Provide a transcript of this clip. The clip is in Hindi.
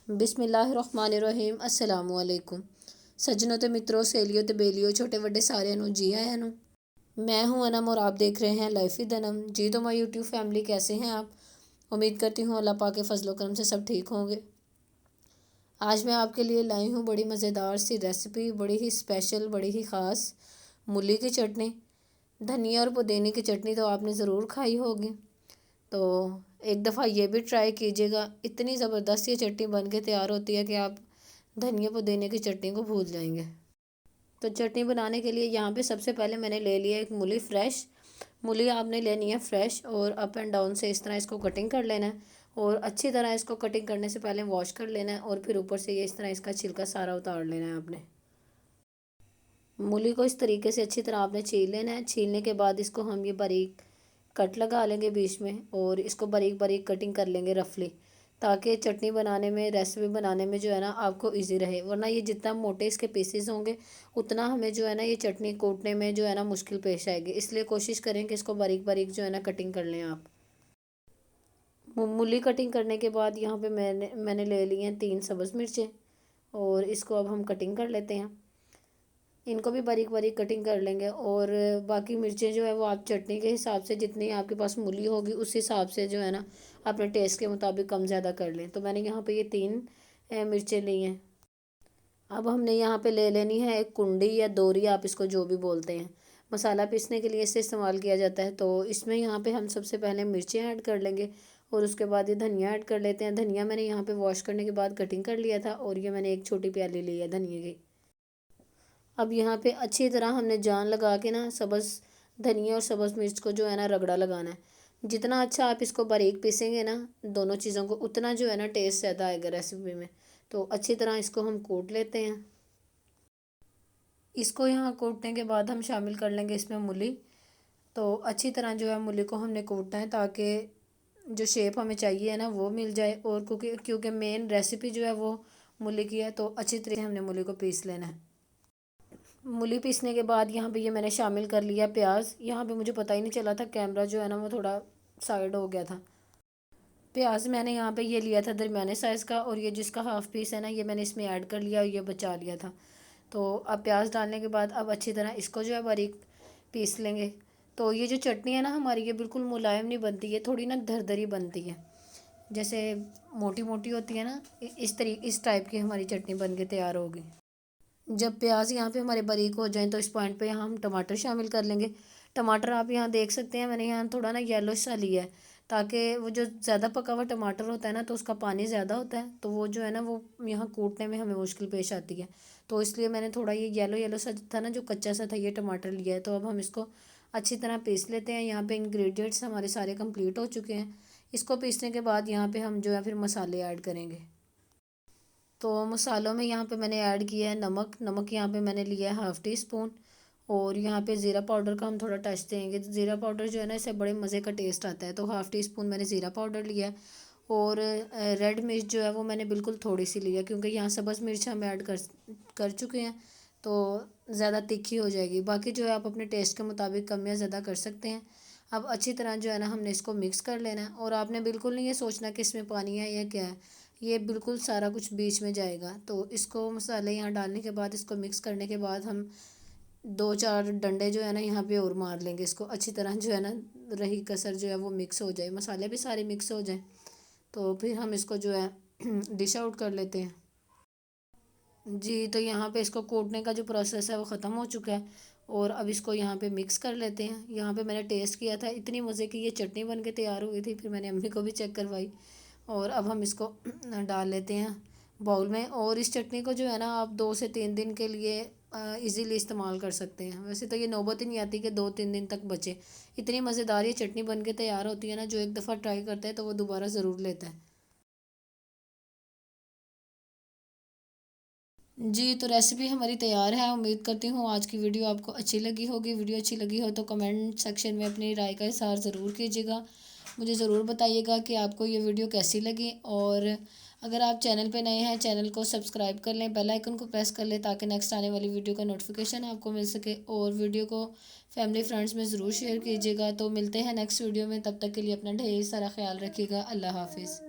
बिस्मिल्लाहिर्रहमानिर्रहीम अस्सलामुअलैकुम सज्जनों ते मित्रों सहेलियों ते बेलियों छोटे बड़े सारे नु जी आया नु मैं हूं अनम और आप देख रहे हैं लाइफ विद अनम। जी तो माय यूट्यूब फैमिली, कैसे हैं आप? उम्मीद करती हूँ अल्लाह पाक के फजलो करम से सब ठीक होंगे। आज मैं आपके लिए लाई हूँ बड़ी मज़ेदार सी रेसिपी, बड़ी ही स्पेशल, बड़ी ही ख़ास मूली की चटनी। धनिया और पुदीने की चटनी तो आपने ज़रूर खाई होगी, तो एक दफ़ा ये भी ट्राई कीजिएगा। इतनी ज़बरदस्त ये चटनी बन के तैयार होती है कि आप धनिया पुदीने की चटनी को भूल जाएंगे। तो चटनी बनाने के लिए यहाँ पे सबसे पहले मैंने ले लिया एक मूली फ्रेश। मूली आपने लेनी है फ्रेश और अप एंड डाउन से इस तरह इसको कटिंग कर लेना है। और अच्छी तरह इसको कटिंग करने से पहले वॉश कर लेना है और फिर ऊपर से ये इस तरह इसका छिलका सारा उतार लेना है। आपने मूली को इस तरीके से अच्छी तरह आपने छील लेना है। छीलने के बाद इसको हम ये बारीक कट लगा लेंगे बीच में और इसको बारीक बारीक कटिंग कर लेंगे रफली, ताकि चटनी बनाने में, रेसिपी बनाने में जो है ना आपको इजी रहे। वरना ये जितना मोटे इसके पीसेस होंगे उतना हमें जो है ना ये चटनी कूटने में जो है ना मुश्किल पेश आएगी। इसलिए कोशिश करें कि इसको बारीक बारीक जो है ना कटिंग कर लें आप। मूली कटिंग करने के बाद यहाँ पे मैंने ले ली हैं 3 सब्ज़ मिर्चें और इसको अब हम कटिंग कर लेते हैं। इनको भी बारीक बारीक कटिंग कर लेंगे और बाकी मिर्चें जो है वो आप चटनी के हिसाब से, जितनी आपके पास मूली होगी उस हिसाब से जो है ना अपने टेस्ट के मुताबिक कम ज़्यादा कर लें। तो मैंने यहाँ पे ये 3 मिर्चें ली हैं। अब हमने यहाँ पे ले लेनी है एक कुंडी या दोरी, आप इसको जो भी बोलते हैं। मसाला पीसने के लिए इससे इस्तेमाल किया जाता है। तो इसमें यहाँ पे हम सबसे पहले मिर्चें ऐड कर लेंगे और उसके बाद ये धनिया ऐड कर लेते हैं। धनिया मैंने यहाँ पे वॉश करने के बाद कटिंग कर लिया था और ये मैंने एक छोटी प्याली ली है धनिया की। अब यहाँ पे अच्छी तरह हमने जान लगा के ना सब्ज़ धनिया और सब्ज़ मिर्च को जो है ना रगड़ा लगाना है। जितना अच्छा आप इसको बारीक पीसेंगे ना दोनों चीज़ों को, उतना जो है ना टेस्ट ज़्यादा आएगा रेसिपी में। तो अच्छी तरह इसको हम कूट लेते हैं। इसको यहाँ कूटने के बाद हम शामिल कर लेंगे इसमें मूली। तो अच्छी तरह जो है मूली को हमने कूटना है ताकि जो शेप हमें चाहिए है ना वो मिल जाए। और क्योंकि मेन रेसिपी जो है वो मूली की है, तो अच्छी तरह से हमने मूली को पीस लेना है। मूली पीसने के बाद यहाँ पे ये मैंने शामिल कर लिया प्याज। यहाँ पे मुझे पता ही नहीं चला था, कैमरा जो है ना वो थोड़ा साइड हो गया था। प्याज मैंने यहाँ पे ये लिया था दरमियाने साइज़ का और ये जिसका हाफ़ पीस है ना ये मैंने इसमें ऐड कर लिया और ये बचा लिया था। तो अब प्याज डालने के बाद अब अच्छी तरह इसको जो है बारीक पीस लेंगे। तो ये जो चटनी है ना हमारी, ये बिल्कुल मुलायम नहीं बनती, ये थोड़ी ना दरदरी बनती है। जैसे मोटी मोटी होती है ना, इस टाइप की हमारी चटनी बन के तैयार होगी। जब प्याज यहाँ पे हमारे बारीक हो जाएं तो इस पॉइंट पे यहाँ हम टमाटर शामिल कर लेंगे। टमाटर आप यहाँ देख सकते हैं, मैंने यहाँ थोड़ा ना येलो सा लिया है ताकि वो जो ज़्यादा पका हुआ टमाटर होता है ना तो उसका पानी ज़्यादा होता है, तो वो जो है ना वो यहाँ कूटने में हमें मुश्किल पेश आती है। तो इसलिए मैंने थोड़ा ये येलो येलो सा था ना, जो कच्चा सा था, ये टमाटर लिया है। तो अब हम इसको अच्छी तरह पीस लेते हैं। यहाँ पे इंग्रेडिएंट्स हमारे सारे कंप्लीट हो चुके हैं। इसको पीसने के बाद यहाँ पे हम जो है फिर मसाले ऐड करेंगे। तो मसालों में यहाँ पे मैंने ऐड किया है नमक। नमक यहाँ पे मैंने लिया है हाफ़ टी स्पून। और यहाँ पे ज़ीरा पाउडर का हम थोड़ा टच देंगे। ज़ीरा पाउडर जो है ना इससे बड़े मज़े का टेस्ट आता है। तो हाफ़ टी स्पून मैंने ज़ीरा पाउडर लिया है। और रेड मिर्च जो है वो मैंने बिल्कुल थोड़ी सी ली है, क्योंकि यहाँ सब्ज़ मिर्च हम ऐड कर चुके हैं तो ज़्यादा तीखी हो जाएगी। बाकी जो है आप अपने टेस्ट के मुताबिक कम या ज़्यादा कर सकते हैं। अब अच्छी तरह जो है ना हमने इसको मिक्स कर लेना है। और आपने बिल्कुल नहीं ये सोचना कि इसमें पानी है या क्या है, ये बिल्कुल सारा कुछ बीच में जाएगा। तो इसको मसाले यहाँ डालने के बाद, इसको मिक्स करने के बाद हम 2-4 डंडे जो है ना यहाँ पे और मार लेंगे। इसको अच्छी तरह जो है ना रही कसर जो है वो मिक्स हो जाए, मसाले भी सारे मिक्स हो जाए। तो फिर हम इसको जो है डिश आउट कर लेते हैं। जी तो यहाँ पे इसको कूटने का जो प्रोसेस है वो ख़त्म हो चुका है। और अब इसको यहाँ पे मिक्स कर लेते हैं। यहाँ पे मैंने टेस्ट किया था, इतनी मज़े की ये चटनी बन के तैयार हुई थी। फिर मैंने अम्मी को भी चेक करवाई। और अब हम इसको डाल लेते हैं बाउल में। और इस चटनी को जो है ना आप 2 से 3 दिन के लिए इजीली इस्तेमाल कर सकते हैं। वैसे तो ये नौबत ही नहीं आती कि 2-3 दिन तक बचे। इतनी मज़ेदार ये चटनी बन के तैयार होती है ना, जो एक दफ़ा ट्राई करता है तो वो दोबारा ज़रूर लेता है। जी तो रेसिपी हमारी तैयार है। उम्मीद करती हूँ आज की वीडियो आपको अच्छी लगी होगी। वीडियो अच्छी लगी हो तो कमेंट सेक्शन में अपनी राय का इज़हार ज़रूर कीजिएगा। मुझे ज़रूर बताइएगा कि आपको ये वीडियो कैसी लगी। और अगर आप चैनल पे नए हैं, चैनल को सब्सक्राइब कर लें, बेल आइकन को प्रेस कर लें ताकि नेक्स्ट आने वाली वीडियो का नोटिफिकेशन आपको मिल सके। और वीडियो को फैमिली फ्रेंड्स में ज़रूर शेयर कीजिएगा। तो मिलते हैं नेक्स्ट वीडियो में, तब तक के लिए अपना ढेर सारा ख्याल रखिएगा। अल्लाह हाफिज़।